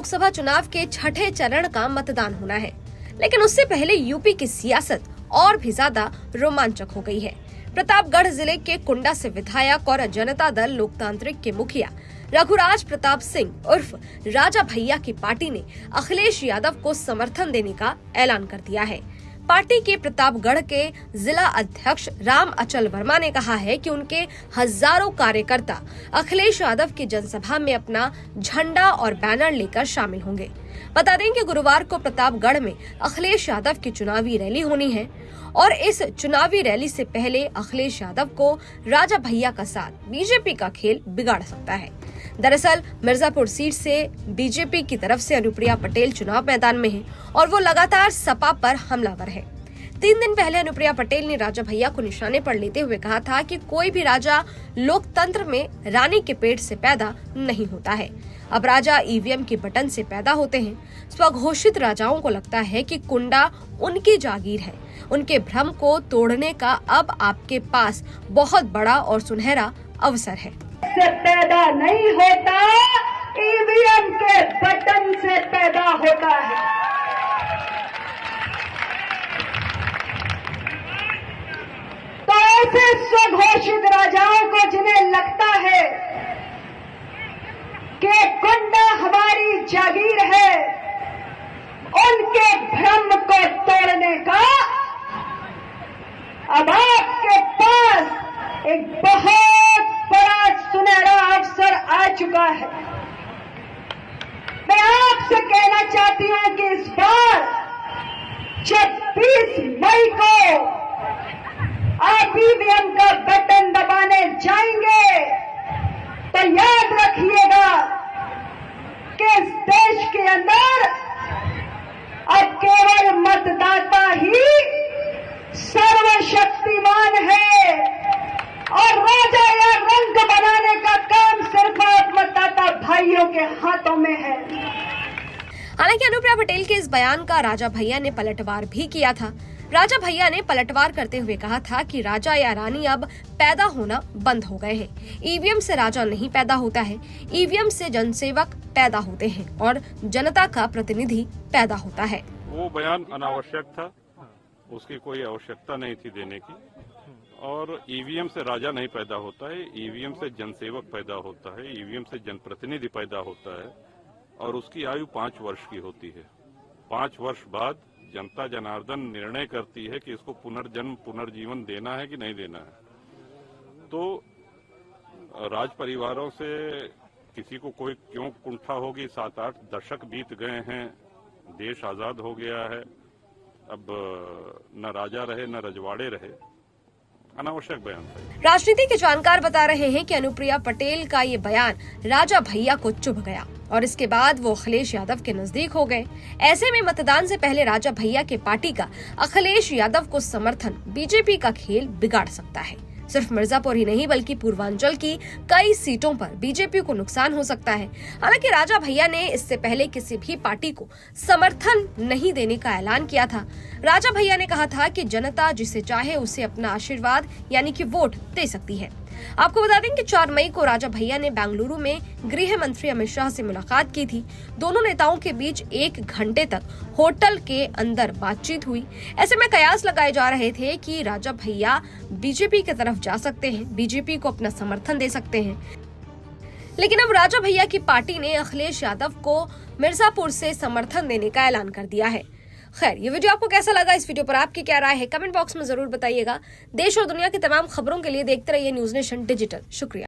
लोकसभा चुनाव के छठे चरण का मतदान होना है, लेकिन उससे पहले यूपी की सियासत और भी ज्यादा रोमांचक हो गई है। प्रतापगढ़ जिले के कुंडा से विधायक और जनता दल लोकतांत्रिक के मुखिया रघुराज प्रताप सिंह उर्फ राजा भैया की पार्टी ने अखिलेश यादव को समर्थन देने का ऐलान कर दिया है। पार्टी के प्रतापगढ़ के जिला अध्यक्ष राम अचल वर्मा ने कहा है कि उनके हजारों कार्यकर्ता अखिलेश यादव की जनसभा में अपना झंडा और बैनर लेकर शामिल होंगे। बता दें कि गुरुवार को प्रतापगढ़ में अखिलेश यादव की चुनावी रैली होनी है और इस चुनावी रैली से पहले अखिलेश यादव को राजा भैया का साथ बीजेपी का खेल बिगाड़ सकता है। दरअसल मिर्जापुर सीट से बीजेपी की तरफ से अनुप्रिया पटेल चुनाव मैदान में है और वो लगातार सपा पर हमलावर है। 3 दिन पहले अनुप्रिया पटेल ने राजा भैया को निशाने पर लेते हुए कहा था कि कोई भी राजा लोकतंत्र में रानी के पेट से पैदा नहीं होता है, अब राजा ईवीएम के बटन से पैदा होते हैं। स्वघोषित राजाओं को लगता है कि कुंडा उनकी जागीर है। उनके भ्रम को तोड़ने का अब आपके पास बहुत बड़ा और सुनहरा अवसर है। से पैदा नहीं होता, ईवीएम के बटन से पैदा होता है। तो ऐसे स्वघोषित राजाओं को जिन्हें लगता है कि कुंडा हमारी जागीर है, उनके भ्रम को तोड़ने का अब आपके पास एक बहुत बड़ा सुनहरा अवसर आ चुका है। मैं आपसे कहना चाहती हूं कि इस बार 26 मई को आप ईवीएम का बटन दबाने जाएंगे तो याद रखिएगा कि इस देश के अंदर अब केवल मतदाता ही सर्वशक्तिमान है और राजा या रंग बनाने का काम सिर्फ आप मतदाता भाइयों के हाथों में है। हालांकि अनुप्रिया पटेल के इस बयान का राजा भैया ने पलटवार भी किया था। राजा भैया ने पलटवार करते हुए कहा था कि राजा या रानी अब पैदा होना बंद हो गए हैं। ईवीएम से राजा नहीं पैदा होता है, ईवीएम से जनसेवक पैदा होते हैं और जनता का प्रतिनिधि पैदा होता है। वो बयान अनावश्यक था, उसकी कोई आवश्यकता नहीं थी देने की। और ईवीएम से राजा नहीं पैदा होता है, ईवीएम से जनसेवक पैदा होता है, ईवीएम से जनप्रतिनिधि पैदा होता है और उसकी आयु 5 वर्ष की होती है। 5 वर्ष बाद जनता जनार्दन निर्णय करती है कि इसको पुनर्जन्म पुनर्जीवन देना है कि नहीं देना है। तो राज परिवारों से किसी को कोई क्यों कुंठा होगी? 7-8 दशक बीत गए हैं, देश आजाद हो गया है, अब न राजा रहे न रजवाड़े रहे। अनावश्यक बयान था। राजनीति के जानकार बता रहे हैं कि अनुप्रिया पटेल का ये बयान राजा भैया को चुभ गया और इसके बाद वो अखिलेश यादव के नजदीक हो गए। ऐसे में मतदान से पहले राजा भैया के पार्टी का अखिलेश यादव को समर्थन बीजेपी का खेल बिगाड़ सकता है। सिर्फ मिर्जापुर ही नहीं बल्कि पूर्वांचल की कई सीटों पर बीजेपी को नुकसान हो सकता है। हालांकि राजा भैया ने इससे पहले किसी भी पार्टी को समर्थन नहीं देने का ऐलान किया था। राजा भैया ने कहा था कि जनता जिसे चाहे उसे अपना आशीर्वाद यानी कि वोट दे सकती है। आपको बता दें कि 4 मई को राजा भैया ने बेंगलुरु में गृह मंत्री अमित शाह से मुलाकात की थी। दोनों नेताओं के बीच 1 घंटे तक होटल के अंदर बातचीत हुई। ऐसे में कयास लगाए जा रहे थे कि राजा भैया बीजेपी की तरफ जा सकते हैं, बीजेपी को अपना समर्थन दे सकते हैं। लेकिन अब राजा भैया की पार्टी ने अखिलेश यादव को मिर्जापुर से समर्थन देने का ऐलान कर दिया है। खैर, ये वीडियो आपको कैसा लगा? इस वीडियो पर आपकी क्या राय है? कमेंट बॉक्स में जरूर बताइएगा। देश और दुनिया की तमाम खबरों के लिए देखते रहिए न्यूज़ नेशन डिजिटल। शुक्रिया।